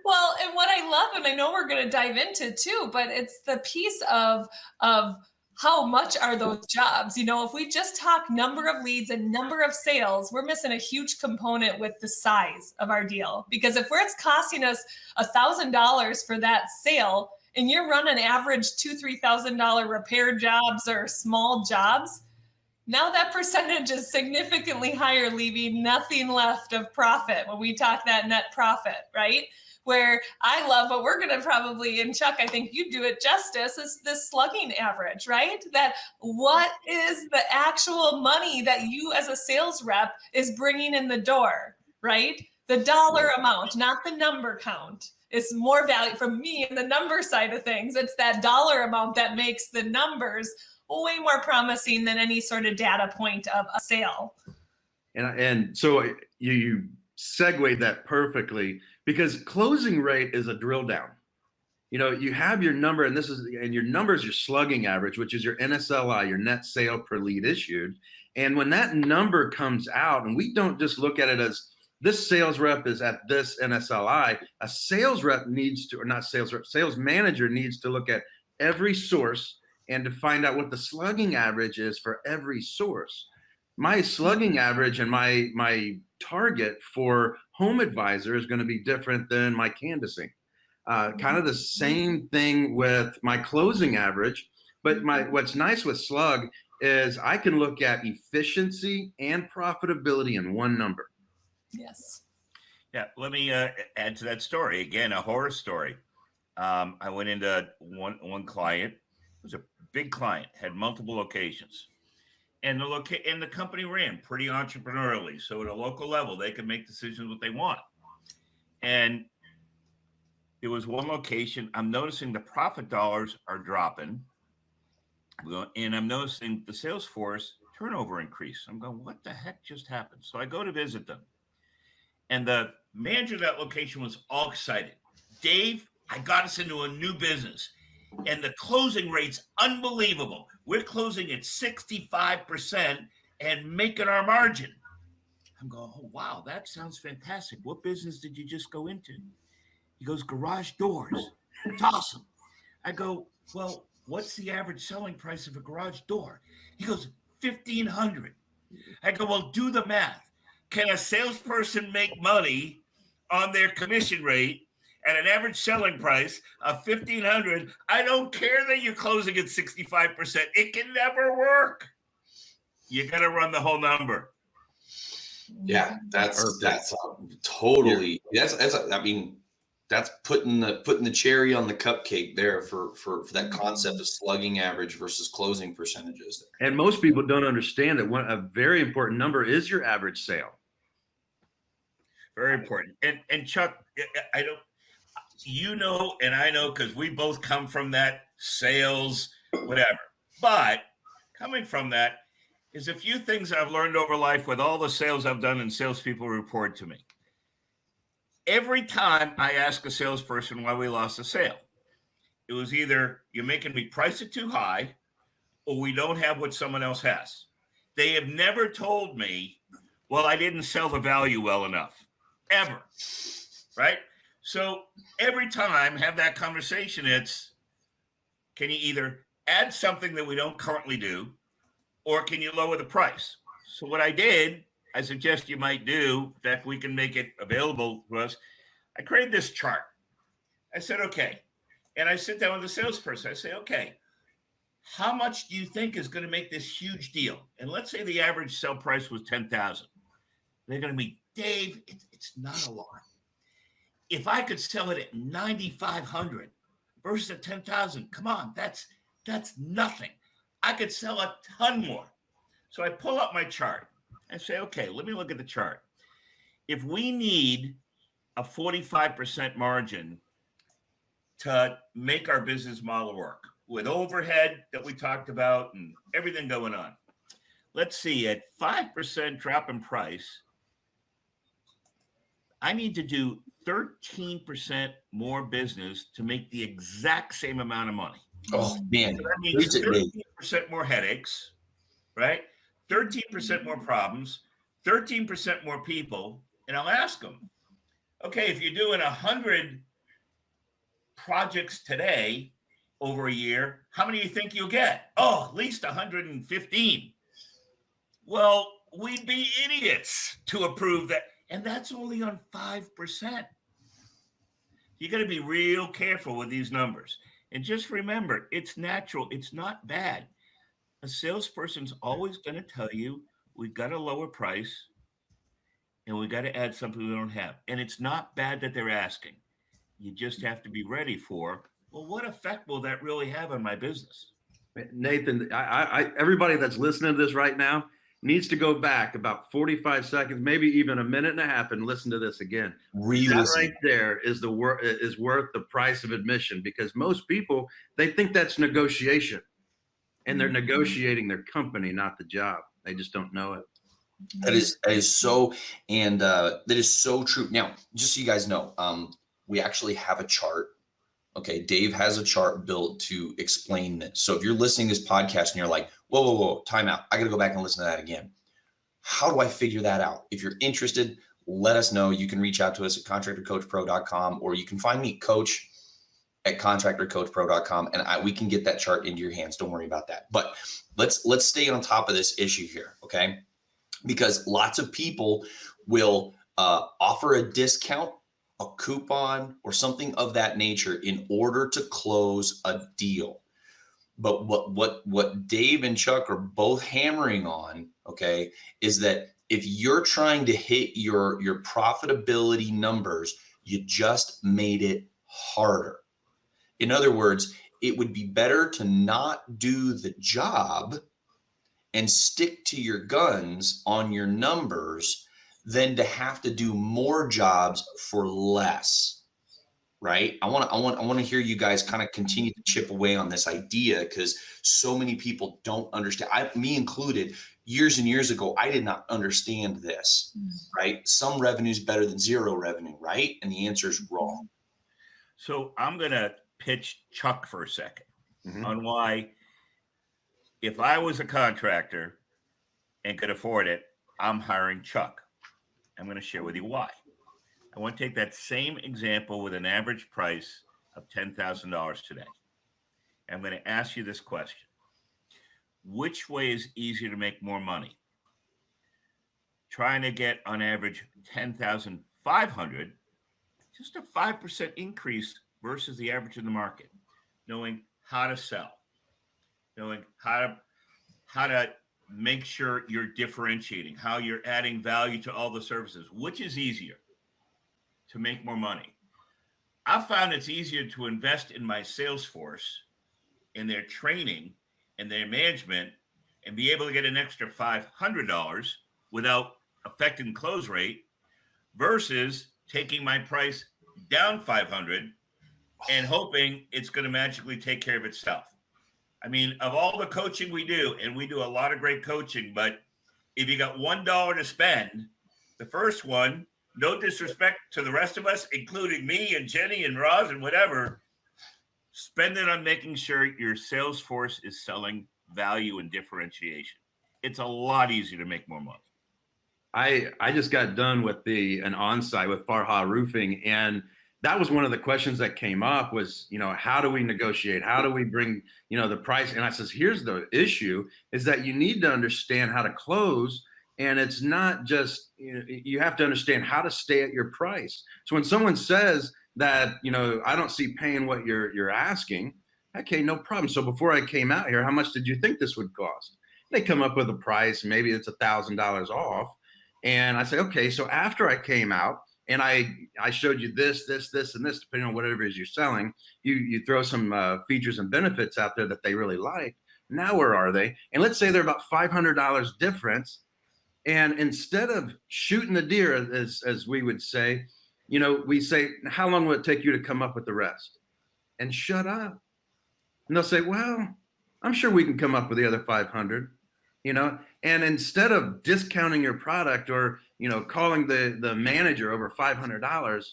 Well, and what I love, and I know we're going to dive into too, but it's the piece of how much are those jobs? If we just talk number of leads and number of sales, we're missing a huge component with the size of our deal. Because if it's costing us $1,000 for that sale, and you're running average $2,000-$3,000 repair jobs or small jobs, now that percentage is significantly higher, leaving nothing left of profit when we talk that net profit, right? Where I love what we're going to probably, and Chuck, I think you do it justice, is this slugging average, right? That what is the actual money that you as a sales rep is bringing in the door, right? The dollar amount, not the number count. It's more value from me in the number side of things. It's that dollar amount that makes the numbers way more promising than any sort of data point of a sale. And so you segued that perfectly, because closing rate is a drill down. You have your number, and your number is your slugging average, which is your NSLI, your net sale per lead issued. And when that number comes out, and we don't just look at it as this sales rep is at this NSLI, a sales rep needs to, or not sales rep, sales manager needs to look at every source and to find out what the slugging average is for every source. My slugging average and my target for Home Advisor is going to be different than my canvassing. Kind of the same thing with my closing average, but what's nice with slug is I can look at efficiency and profitability in one number. Yes. Yeah, let me add to that story. Again, a horror story. I went into one client. It was a big client, had multiple locations. And the company ran pretty entrepreneurially. So at a local level, they could make decisions what they want. And there was one location. I'm noticing the profit dollars are dropping. And I'm noticing the sales force turnover increase. I'm going, what the heck just happened? So I go to visit them. And the manager of that location was all excited. Dave, I got us into a new business. And the closing rate's unbelievable. We're closing at 65% and making our margin. I'm going, oh, wow, that sounds fantastic. What business did you just go into? He goes, garage doors. It's awesome. I go, well, what's the average selling price of a garage door? He goes, $1,500. I go, well, do the math. Can a salesperson make money on their commission rate at an average selling price of $1,500? I don't care that you're closing at 65%. It can never work. You got to run the whole number. Yeah, that's totally. I mean, that's putting the cherry on the cupcake there for that concept of slugging average versus closing percentages. And most people don't understand that a very important number is your average sale. Very important. And Chuck, I don't, and I know, because we both come from that sales, whatever. But coming from that is a few things I've learned over life with all the sales I've done and salespeople report to me. Every time I ask a salesperson why we lost a sale, it was either you're making me price it too high or we don't have what someone else has. They have never told me, well, I didn't sell the value well enough, ever, right? So every time have that conversation, it's, can you either add something that we don't currently do, or can you lower the price? So what I did, I suggest you might do, that we can make it available to us. I created this chart. I said, okay. And I sit down with the salesperson. I say, okay, how much do you think is going to make this huge deal? And let's say the average sell price was $10,000. They're going to be, Dave, it's not a lot. If I could sell it at $9,500 versus at $10,000, come on, that's nothing. I could sell a ton more. So I pull up my chart. I say, okay, let me look at the chart. If we need a 45% margin to make our business model work with overhead that we talked about and everything going on, let's see, at 5% drop in price, I need to do 13% more business to make the exact same amount of money. Oh, man. So that means 13% more headaches, right? 13% more problems, 13% more people. And I'll ask them, okay, if you're doing 100 projects today over a year, how many do you think you'll get? Oh, at least 115. Well, we'd be idiots to approve that. And that's only on 5%. You got to be real careful with these numbers. And just remember, it's natural. It's not bad. A salesperson's always going to tell you, we got a lower price and we got to add something we don't have. And it's not bad that they're asking. You just have to be ready for, well, what effect will that really have on my business? Nathan, everybody that's listening to this right now needs to go back about 45 seconds, maybe even a minute and a half, and listen to this again. That right there is worth the price of admission, because most people, they think that's negotiation, and they're negotiating their company, not the job. They just don't know it. That is so, and that is so true. Now, just so you guys know, we actually have a chart. Okay, Dave has a chart built to explain this. So if you're listening to this podcast and you're like, whoa, time out, I got to go back and listen to that again. How do I figure that out? If you're interested, let us know. You can reach out to us at ContractorCoachPRO.com, or you can find me, Coach, at ContractorCoachPRO.com, and we can get that chart into your hands. Don't worry about that. But let's stay on top of this issue here, okay? Because lots of people will offer a discount, a coupon, or something of that nature in order to close a deal. But what Dave and Chuck are both hammering on, okay, is that If you're trying to hit your profitability numbers, you just made it harder. In other words, it would be better to not do the job and stick to your guns on your numbers than to have to do more jobs for less. Right? I want to hear you guys kind of continue to chip away on this idea, because so many people don't understand. Me included, years and years ago, I did not understand this. Right? Some revenue is better than zero revenue, right? And the answer is wrong. So I'm gonna pitch Chuck for a second on why, if I was a contractor and could afford it, I'm hiring Chuck. I'm going to share with you why. I want to take that same example with an average price of $10,000 today. I'm going to ask you this question. Which way is easier to make more money? Trying to get on average 10,500, just a 5% increase versus the average in the market, knowing how to sell, knowing how to make sure you're differentiating, how you're adding value to all the services. Which is easier to make more money? I found it's easier to invest in my sales force, in their training, and their management, and be able to get an extra $500 without affecting close rate, versus taking my price down $500 and hoping it's going to magically take care of itself. I mean, of all the coaching we do, and we do a lot of great coaching, but if you got $1 to spend, the first one, no disrespect to the rest of us, including me and Jenny and Roz and whatever, spend it on making sure your sales force is selling value and differentiation. It's a lot easier to make more money. I just got done with an on-site with Farha Roofing, and that was one of the questions that came up was, how do we negotiate? How do we bring, the price? And I says, here's the issue, is that you need to understand how to close. And it's not just, you have to understand how to stay at your price. So when someone says that, I don't see paying what you're asking, okay, no problem. So before I came out here, how much did you think this would cost? They come up with a price, maybe it's $1,000 off. And I say, okay, so after I came out, and I showed you this, and this, depending on whatever it is you're selling, you throw some features and benefits out there that they really like. Now where are they? And let's say they're about $500 difference. And instead of shooting the deer, as we would say, we say, how long will it take you to come up with the rest? And shut up. And they'll say, well, I'm sure we can come up with the other 500. And instead of discounting your product or, calling the manager over $500,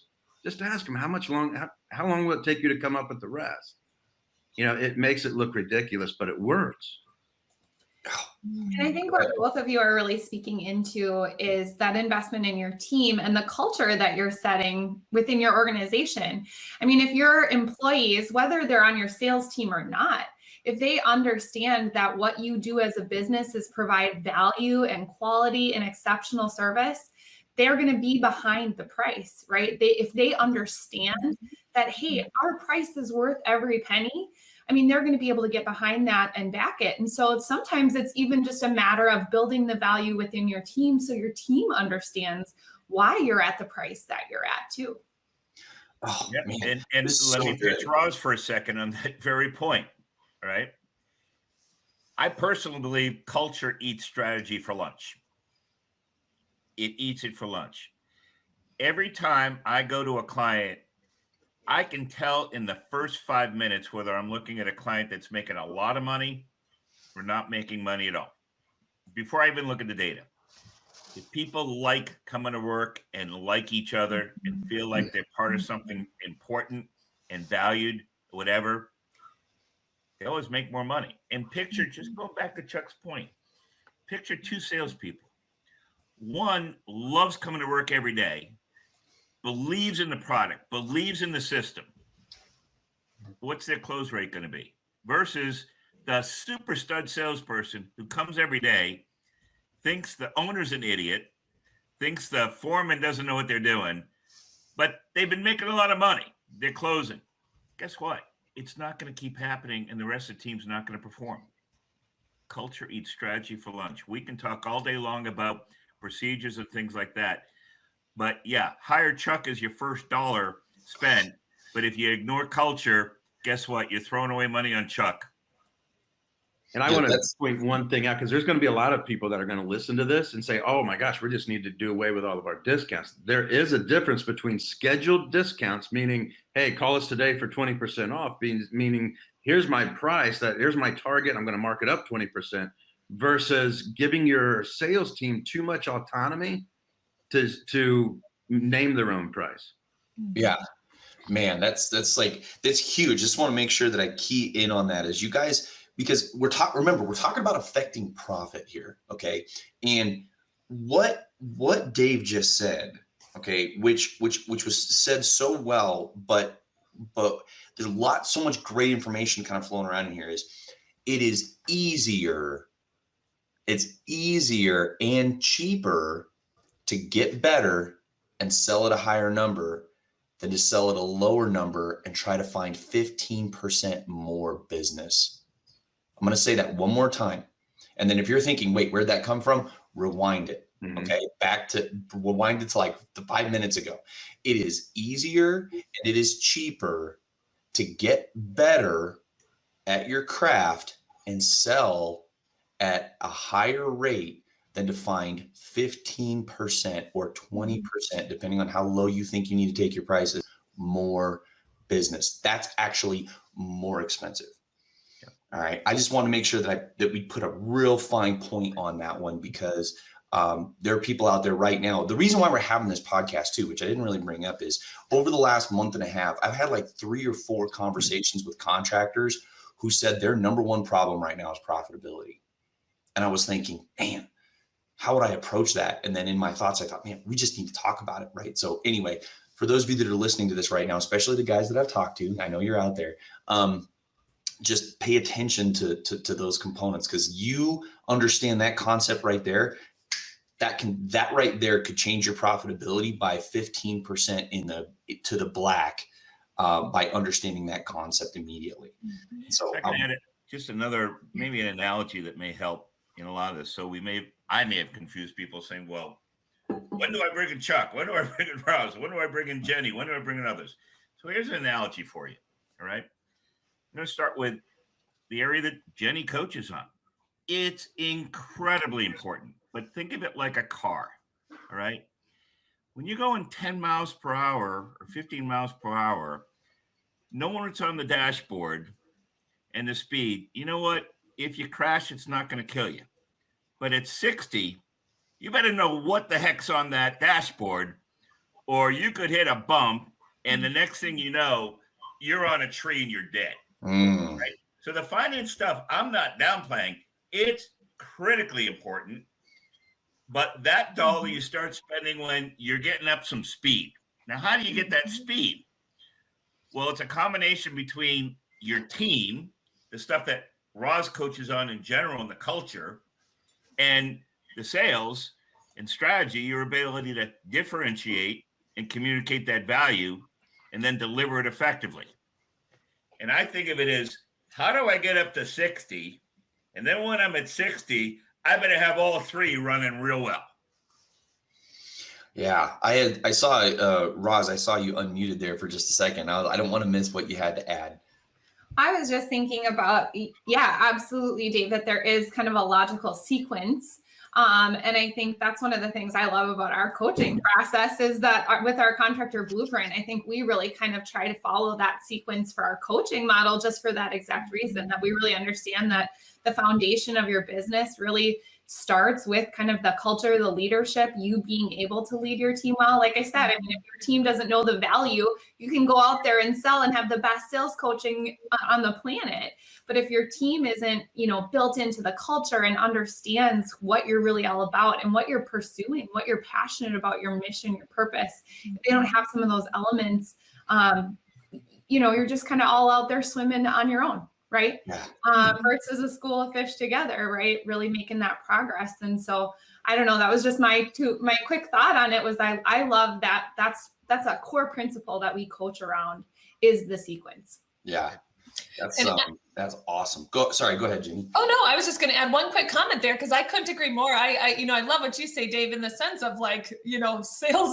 just ask them how long will it take you to come up with the rest? It makes it look ridiculous, but it works. And I think what both of you are really speaking into is that investment in your team and the culture that you're setting within your organization. I mean, if your employees, whether they're on your sales team or not, if they understand that what you do as a business is provide value and quality and exceptional service, they're going to be behind the price, right? If they understand that, hey, our price is worth every penny, I mean, they're going to be able to get behind that and back it. And so sometimes it's even just a matter of building the value within your team so your team understands why you're at the price that you're at too. Oh, yep. Man, and let me pitch Roz for a second on that very point. All right. I personally believe culture eats strategy for lunch. It eats it for lunch. Every time I go to a client, I can tell in the first 5 minutes whether I'm looking at a client that's making a lot of money or not making money at all. Before I even look at the data, if people like coming to work and like each other and feel like they're part of something important and valued, whatever, they always make more money. And picture, just going back to Chuck's point, picture two salespeople. One loves coming to work every day, believes in the product, believes in the system. What's their close rate going to be? Versus the super stud salesperson who comes every day, thinks the owner's an idiot, thinks the foreman doesn't know what they're doing, but they've been making a lot of money. They're closing. Guess what? It's not going to keep happening, and the rest of the team's not going to perform. Culture eats strategy for lunch. We can talk all day long about procedures and things like that. But yeah, hire Chuck as your first dollar spent. But if you ignore culture, guess what? You're throwing away money on Chuck. And I want to point one thing out, because there's going to be a lot of people that are going to listen to this and say, oh my gosh, we just need to do away with all of our discounts. There is a difference between scheduled discounts, meaning, hey, call us today for 20% off, meaning here's my price, here's my target, I'm going to mark it up 20%, versus giving your sales team too much autonomy to name their own price. Yeah. Man, that's huge. Just want to make sure that I key in on that as you guys, because remember, we're talking about affecting profit here. Okay. And what Dave just said, okay, which was said so well, but there's so much great information kind of flowing around in here, is it is easier. It's easier and cheaper to get better and sell at a higher number than to sell at a lower number and try to find 15% more business. I'm going to say that one more time. And then if you're thinking, wait, where'd that come from? Rewind it. Mm-hmm. Okay. Rewind it to like 5 minutes ago. It is easier and it is cheaper to get better at your craft and sell at a higher rate than to find 15% or 20%, depending on how low you think you need to take your prices, more business. That's actually more expensive. All right. I just want to make sure that we put a real fine point on that one, because there are people out there right now. The reason why we're having this podcast too, which I didn't really bring up, is over the last month and a half, I've had like 3 or 4 conversations with contractors who said their number one problem right now is profitability. And I was thinking, man, how would I approach that? And then in my thoughts, I thought, man, we just need to talk about it. Right. So anyway, for those of you that are listening to this right now, especially the guys that I've talked to, I know you're out there. Just pay attention to those components, because you understand that concept right there. That right there could change your profitability by 15% to the black by understanding that concept immediately. So I can add just another, maybe an analogy that may help in a lot of this. So I may have confused people saying, well, when do I bring in Chuck? When do I bring in Rouse? When do I bring in Jenny? When do I bring in others? So here's an analogy for you. All right. I'm going to start with the area that Jenny coaches on. It's incredibly important, but think of it like a car. All right. When you're going 10 miles per hour or 15 miles per hour, no one is on the dashboard and the speed. You know what? If you crash, it's not going to kill you. But at 60, you better know what the heck's on that dashboard, or you could hit a bump, and the next thing you know, you're on a tree and you're dead. Right? So the finance stuff, I'm not downplaying. It's critically important. But that dollar you start spending when you're getting up some speed. Now, how do you get that speed? Well, it's a combination between your team, the stuff that Roz coaches on in general, and the culture, and the sales and strategy, your ability to differentiate and communicate that value and then deliver it effectively. And I think of it as, how do I get up to 60? And then when I'm at 60, I better have all 3 running real well. Yeah, I saw Roz, I saw you unmuted there for just a second. I don't want to miss what you had to add. I was just thinking about, yeah, absolutely, Dave, that there is kind of a logical sequence. And I think that's one of the things I love about our coaching process, is that with our contractor blueprint, I think we really kind of try to follow that sequence for our coaching model, just for that exact reason, that we really understand that the foundation of your business really starts with kind of the culture, the leadership, you being able to lead your team well. Like I said, I mean, if your team doesn't know the value, you can go out there and sell and have the best sales coaching on the planet. But if your team isn't, built into the culture and understands what you're really all about and what you're pursuing, what you're passionate about, your mission, your purpose, if they don't have some of those elements, you're just kind of all out there swimming on your own. Right. Versus a school of fish together, right? Really making that progress. And so I don't know, that was just my quick thought on it, was I love that. That's a core principle that we coach around, is the sequence. Yeah. That's awesome. Go ahead, Jenny. Oh no, I was just going to add one quick comment there because I couldn't agree more. I love what you say, Dave, in the sense of like, sales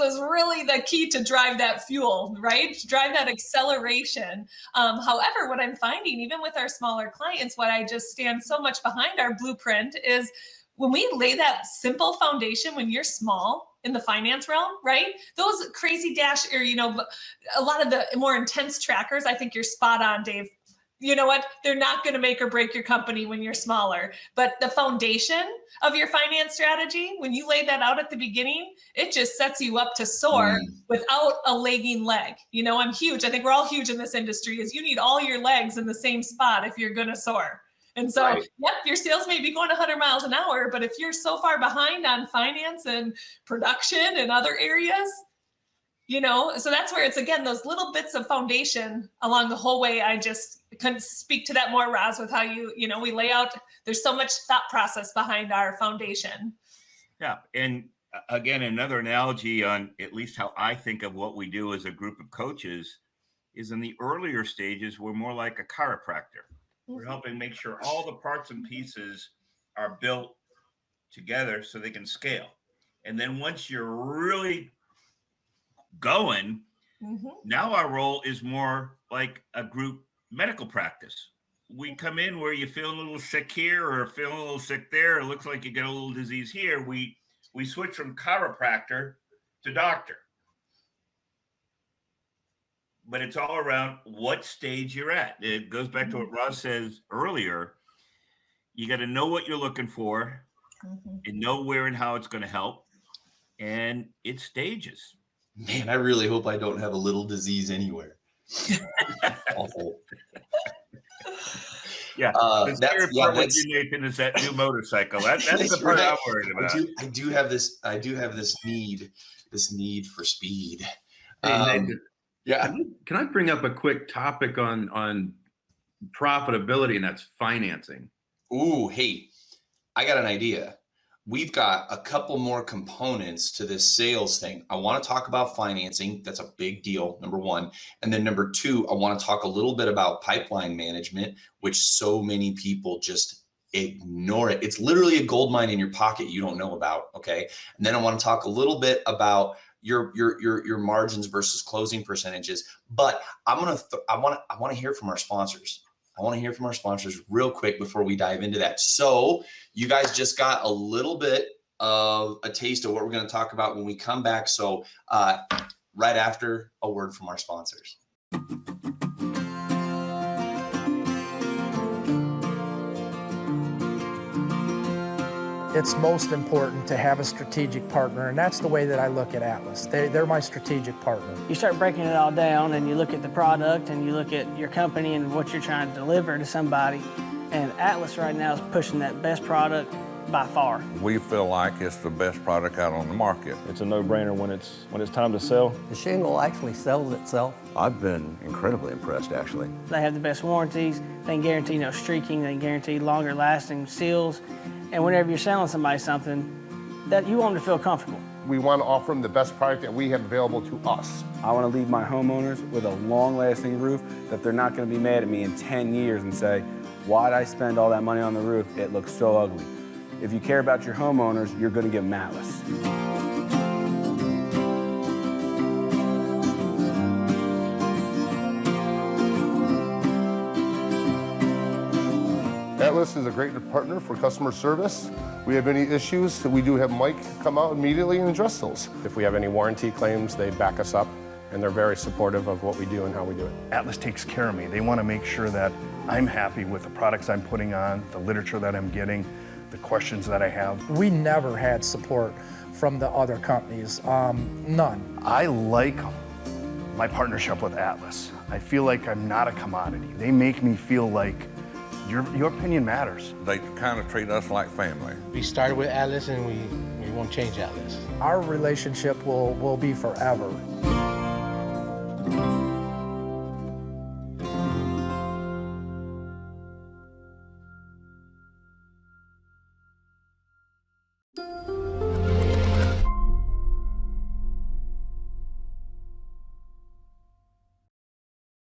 is really the key to drive that fuel, right? Drive that acceleration. However, what I'm finding, even with our smaller clients, what I just stand so much behind our blueprint is when we lay that simple foundation, when you're small in the finance realm, right? Those crazy or, a lot of the more intense trackers, I think you're spot on, Dave. You know what? They're not going to make or break your company when you're smaller. But the foundation of your finance strategy, when you lay that out at the beginning, it just sets you up to soar without a lagging leg. I'm huge. I think we're all huge in this industry is you need all your legs in the same spot if you're going to soar. And so, Yep, your sales may be going 100 miles an hour, but if you're so far behind on finance and production and other areas, so that's where it's, again, those little bits of foundation along the whole way. I just couldn't speak to that more, Roz, with how we lay out, there's so much thought process behind our foundation. Yeah. And again, another analogy on at least how I think of what we do as a group of coaches is in the earlier stages, we're more like a chiropractor. We're helping make sure all the parts and pieces are built together so they can scale. And then once you're really going, now our role is more like a group medical practice. We come in where you feel a little sick here or feeling a little sick there. It looks like you get a little disease here. We switch from chiropractor to doctor. But it's all around what stage you're at. It goes back to what Roz says earlier. You got to know what you're looking for and know where and how it's going to help. And it's stages. Man, I really hope I don't have a little disease anywhere. Awful. Yeah. That's Nathan, is that new motorcycle. That's the part I'm worried about. I do have this need for speed. Hey, yeah. Can I bring up a quick topic on profitability, and that's financing? Ooh, hey, I got an idea. We've got a couple more components to this sales thing. I want to talk about financing. That's a big deal, number one. And then number two, I want to talk a little bit about pipeline management, which so many people just ignore it. It's literally a gold mine in your pocket you don't know about, okay? And then I want to talk a little bit about your margins versus closing percentages. But I want to hear from our sponsors. I want to hear from our sponsors real quick before we dive into that. So you guys just got a little bit of a taste of what we're going to talk about when we come back. So right after a word from our sponsors. It's most important to have a strategic partner, and that's the way that I look at Atlas. They're my strategic partner. You start breaking it all down and you look at the product and you look at your company and what you're trying to deliver to somebody, and Atlas right now is pushing that best product by far. We feel like it's the best product out on the market. It's a no-brainer when it's time to sell. The shingle actually sells itself. I've been incredibly impressed, actually. They have the best warranties. They can guarantee no streaking. They can guarantee longer lasting seals. And whenever you're selling somebody something, that you want them to feel comfortable. We want to offer them the best product that we have available to us. I want to leave my homeowners with a long-lasting roof that they're not going to be mad at me in 10 years and say, why'd I spend all that money on the roof? It looks so ugly. If you care about your homeowners, you're going to give them Atlas. Atlas is a great partner for customer service. We have any issues, we do have Mike come out immediately and address those. If we have any warranty claims, they back us up, and they're very supportive of what we do and how we do it. Atlas takes care of me. They want to make sure that I'm happy with the products I'm putting on, the literature that I'm getting, the questions that I have. We never had support from the other companies, none. I like my partnership with Atlas. I feel like I'm not a commodity. They make me feel like your opinion matters. They kind of treat us like family. We started with Atlas and we won't change Atlas. Our relationship will be forever.